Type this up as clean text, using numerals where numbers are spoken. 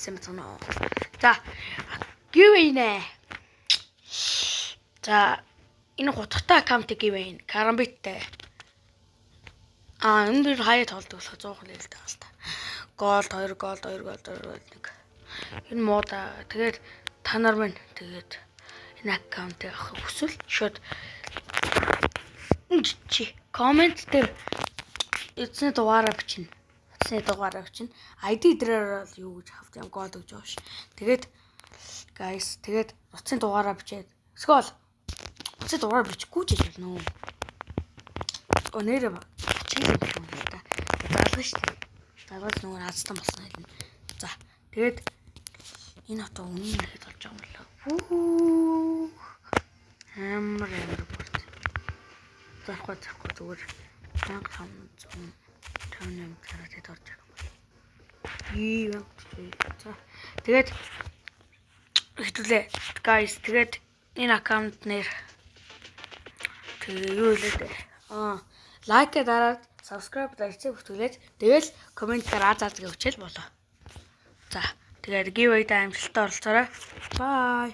Сэмцэнэ. За giveaway нэ. За энэ гутгатай аккаунт giveaway Карамбиттэй. Энэ дэр хаяа тоглодог болох 100 хөл л таа. Голд 2 голд 1. Энэ мода тэгээд та нар минь тэгээд энэ аккаунтыг авах хүсвэл шууд комент дээр эцний дугаараа бичнэ. ID дээр бол юу гэж хавт юм гол гэж боош. Тэгээд guys тэгээд утасны дугаараа бичээд скол утасны дугаараа бичихгүй ч гэж болно. Нэрээ чиглэл юм да. Залгаж шүү. Залгаж нөгөө хаацтай болсон хэлнэ. За тэгээд энэ авто үнийн нэхэд болж байгаа юм лээ. Амар бүрт. Захгүй зүгээр 1558 каратэд орж байгаа юм байна. За тэгээд хэвлээ guys тэгээд энэ аккаунт нэр тэгээ юу хэлээ дээ. Лайк дараад subscribe дараач бүтүүлээд тэгэл комент дээр азаазгээ өчөл болоо. За тэгээд giveaway-д амжилттай оролцоорой. Bye.